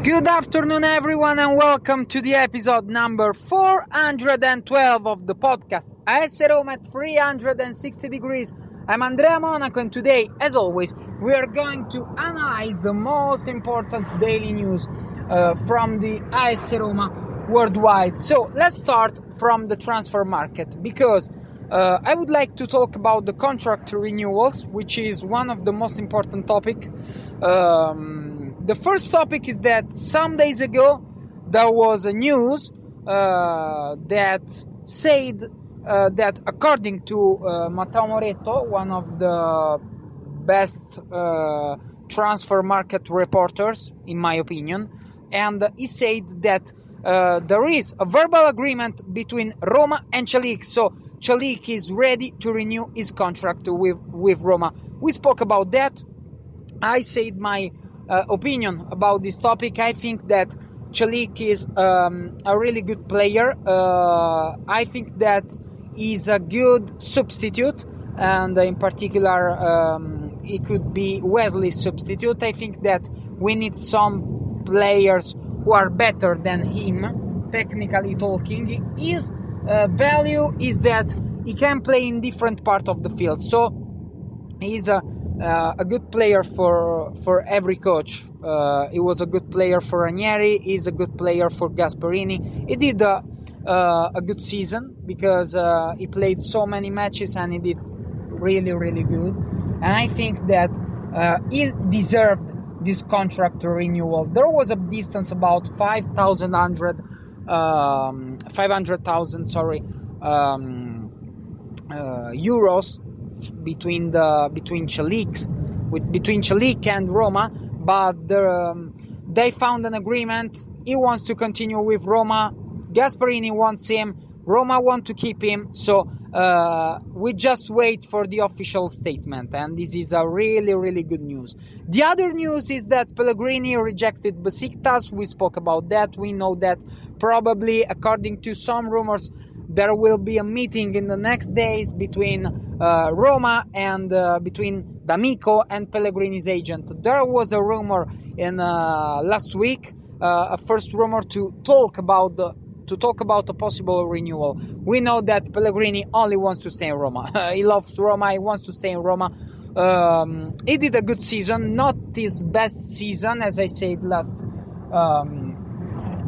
Good afternoon, everyone, and welcome to the episode number 412 of the podcast AS Roma at 360 degrees. I'm Andrea Monaco, and today, as always, we are going to analyze the most important daily news from the AS Roma worldwide. So let's start from the transfer market, because I would like to talk about the contract renewals, which is one of the most important topics. The first topic is that some days ago there was a news that said that according to Matteo Moretto, one of the best transfer market reporters, in my opinion, and he said that there is a verbal agreement between Roma and Celik. So Celik is ready to renew his contract with Roma. We spoke about that. I said my opinion about this topic. I think that Celik is a really good player. I think that he's a good substitute, and in particular he could be Wesley's substitute. I think that we need some players who are better than him, technically talking. His value is that he can play in different parts of the field, so he's a good player for every coach. He was a good player for Ranieri. He's a good player for Gasperini. He did a good season because he played so many matches and he did really, really good. And I think that he deserved this contract renewal. There was a distance about 500,000 euros between Celik and Roma, but they found an agreement. He wants to continue with Roma. Gasperini wants him. Roma want to keep him. So we just wait for the official statement, and this is a really, really good news. The other news is that Pellegrini rejected Besiktas. We spoke about that. We know that probably, according to some rumors, there will be a meeting in the next days between Roma and between D'Amico and Pellegrini's agent. There was a rumor in last week, a first rumor to talk about a possible renewal. We know that Pellegrini only wants to stay in Roma. He loves Roma. He wants to stay in Roma. He did a good season, not his best season, as I said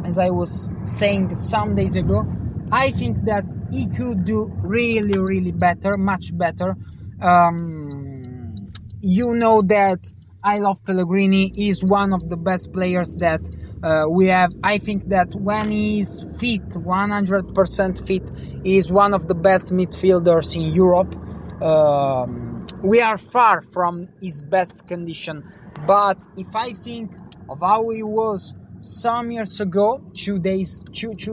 as I was saying some days ago. I think that he could do really, really better, much better. You know that I love Pellegrini. He's one of the best players that we have. I think that when he's fit, 100% fit, he's one of the best midfielders in Europe. We are far from his best condition. But if I think of how he was some years ago, 2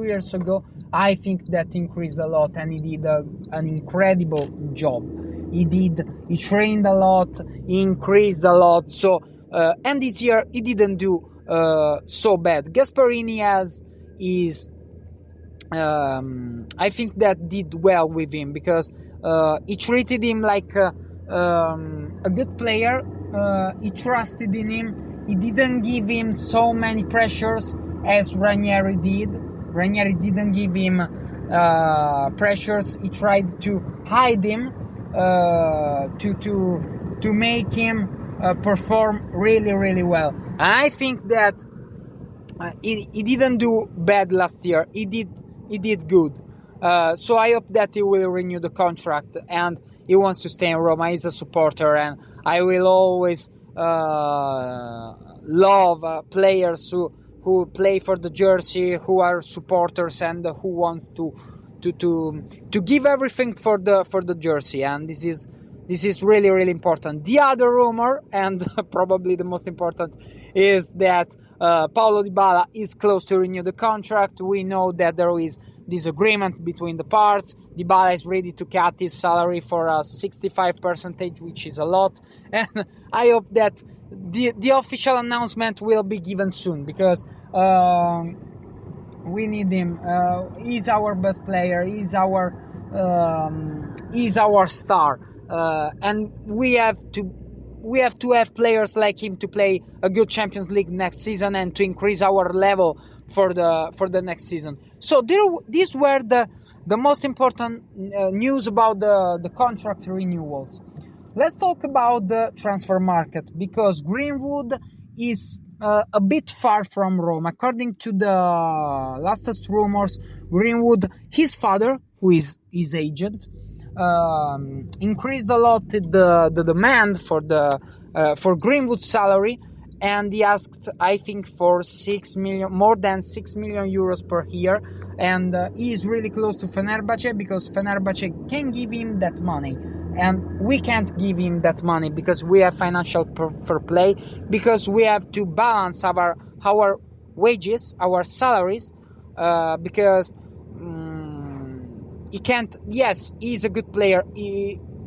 years ago, I think that increased a lot, and he did an incredible job. He trained a lot, he increased a lot. So, and this year he didn't do so bad. Gasperini I think that did well with him, because he treated him like a good player. He trusted in him. He didn't give him so many pressures as Ranieri did. Ranieri didn't give him pressures. He tried to hide him, to make him perform really, really well. And I think that he didn't do bad last year. He did good. So I hope that he will renew the contract, and he wants to stay in Roma. He's a supporter, and I will always love players who play for the jersey, who are supporters, and who want to give everything for the jersey. And this is really, really important. The other rumor, and probably the most important, is that Paulo Dybala is close to renew the contract. We know that there is disagreement between the parts. Dybala is ready to cut his salary for a 65%, which is a lot. And I hope that the official announcement will be given soon, because we need him. He's our best player. He's our star, and we have to we have to have players like him to play a good Champions League next season and to increase our level for the next season. So these were the most important news about the contract renewals. Let's talk about the transfer market, because Greenwood is a bit far from Rome. According to the latest rumors, Greenwood, his father, who is his agent, increased a lot the demand for Greenwood's salary, and he asked, I think, for more than 6 million euros per year, and he is really close to Fenerbahce, because Fenerbahce can give him that money, and we can't give him that money because we have financial fair play, because we have to balance our wages, our salaries, because he can't. Yes, he's a good player.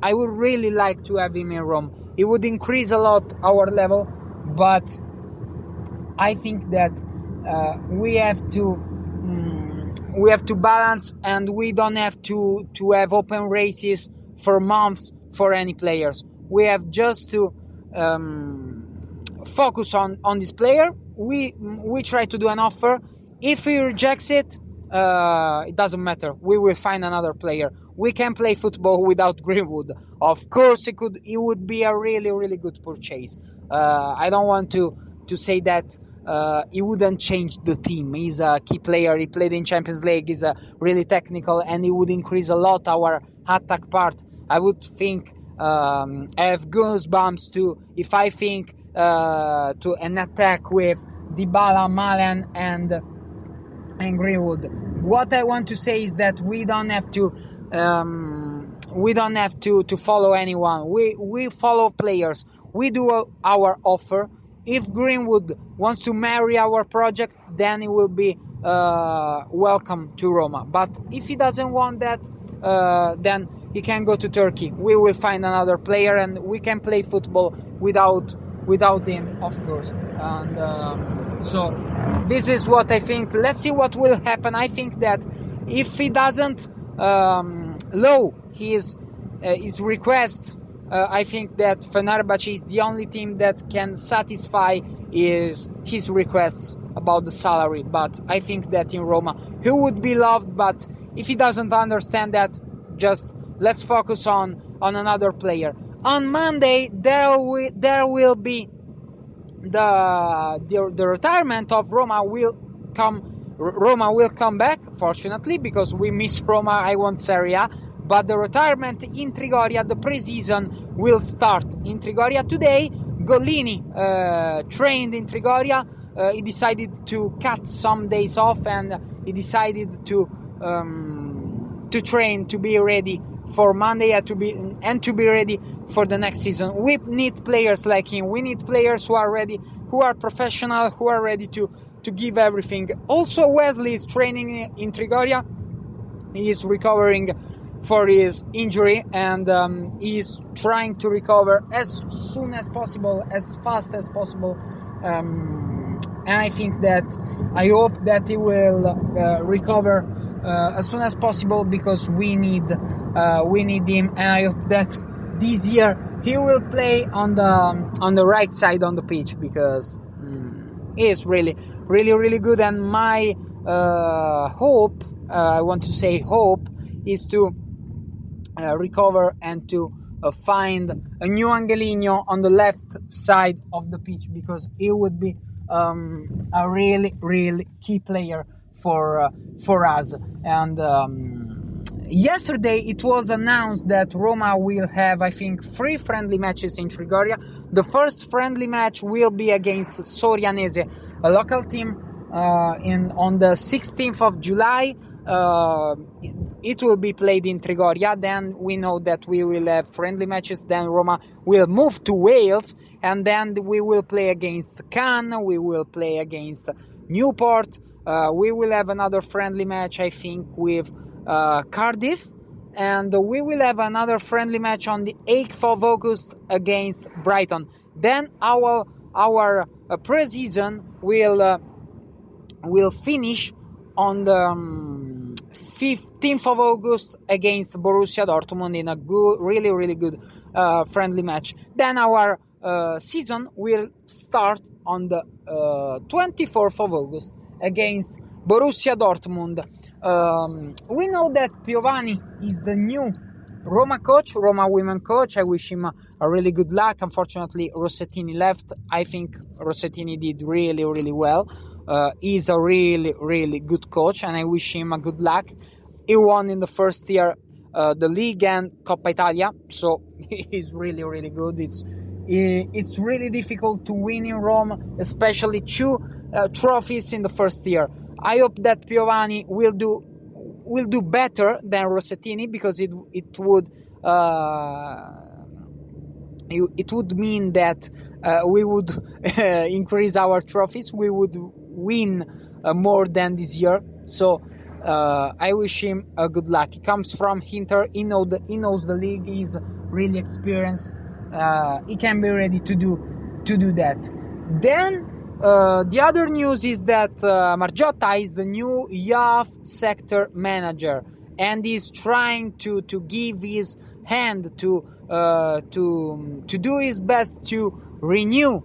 I would really like to have him in Rome. It would increase a lot our level, but I think that we have to balance, and we don't have to have open races for months for any players. We have just to focus on this player. We try to do an offer. If he rejects it, it doesn't matter. We will find another player. We can play football without Greenwood. Of course, it would be a really, really good purchase. I don't want to say that he wouldn't change the team. He's a key player. He played in Champions League. He's really technical, and he would increase a lot our attack part. I would think have goosebumps too if I think to an attack with Dybala, Malen, and Greenwood. What I want to say is that we don't have to follow anyone. We follow players. We do our offer. If Greenwood wants to marry our project, then he will be welcome to Roma. But if he doesn't want that, then he can go to Turkey. We will find another player, and we can play football without him, of course. And so this is what I think. Let's see what will happen. I think that if he doesn't lower his requests, I think that Fenerbahce is the only team that can satisfy his requests about the salary. But I think that in Roma he would be loved. But if he doesn't understand that, just let's focus on another player. On Monday there will be the retirement of Roma will come back, fortunately, because we miss Roma. I want Serie A. But the retirement in Trigoria, the pre-season will start in Trigoria today. Gollini trained in Trigoria. He decided to cut some days off, and he decided to train, to be ready for Monday, and to be ready for the next season. We need players like him. We need players who are ready, who are professional, who are ready to give everything. Also, Wesley is training in Trigoria. He is recovering for his injury, and he is trying to recover as soon as possible, as fast as possible. And I hope that he will recover as soon as possible, because we need him, and I hope that this year he will play on the right side on the pitch, because he is really, really, really good. And my hope, I want to say hope, is to recover and to find a new Angelino on the left side of the pitch, because he would be a really, really key player for us. And yesterday it was announced that Roma will have, I think, 3 friendly matches in Trigoria. The first friendly match will be against Sorianese, a local team, on the 16th of July. It will be played in Trigoria. Then we know that we will have friendly matches. Then Roma will move to Wales, and then we will play against Cannes. We will play against Newport. We will have another friendly match, I think, with Cardiff, and we will have another friendly match on the 8th of August against Brighton. Then our pre-season will finish on the 15th of August against Borussia Dortmund in a good, really, really good friendly match. Then our season will start on the 24th of August against Borussia Dortmund. We know that Piovani is the new Roma coach, Roma women coach. I wish him a really good luck. Unfortunately, Rossettini left. I think Rossettini did really, really well. He's a really, really good coach, and I wish him a good luck. He won in the first year the league and Coppa Italia, so he's really, really good. It's really difficult to win in Rome, especially 2 trophies in the first year. I hope that Piovani will do better than Rossettini, because it would mean that we would increase our trophies. We would win more than this year. So I wish him a good luck. He comes from Inter. He knows the league. He's really experienced. He can be ready to do that. Then the other news is that Margiotta is the new youth sector manager, and he's trying to give his hand to do his best to renew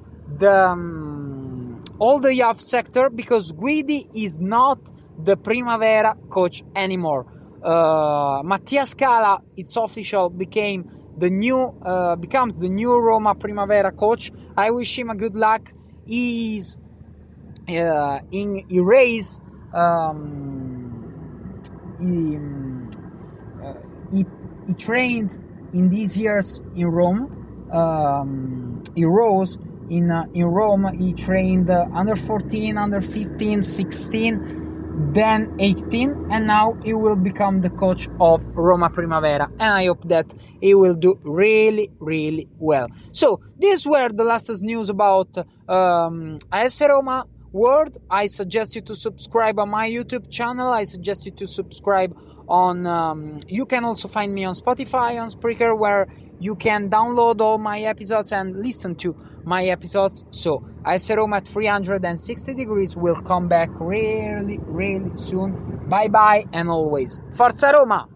all the youth sector, because Guidi is not the Primavera coach anymore. Mattia Scala, it's official, becomes the new Roma Primavera coach. I wish him a good luck. He trained in these years in Rome. He rose in Rome. He trained under 14, under 15, 16, then 18, and now he will become the coach of Roma Primavera, and I hope that he will do really, really well. So these were the latest news about AS Roma world. I suggest you to subscribe on my YouTube channel. I suggest you to subscribe on you can also find me on Spotify, on Spreaker, where you can download all my episodes and listen to my episodes. So AS Roma at 360 degrees will come back really, really soon. Bye bye, and always Forza Roma!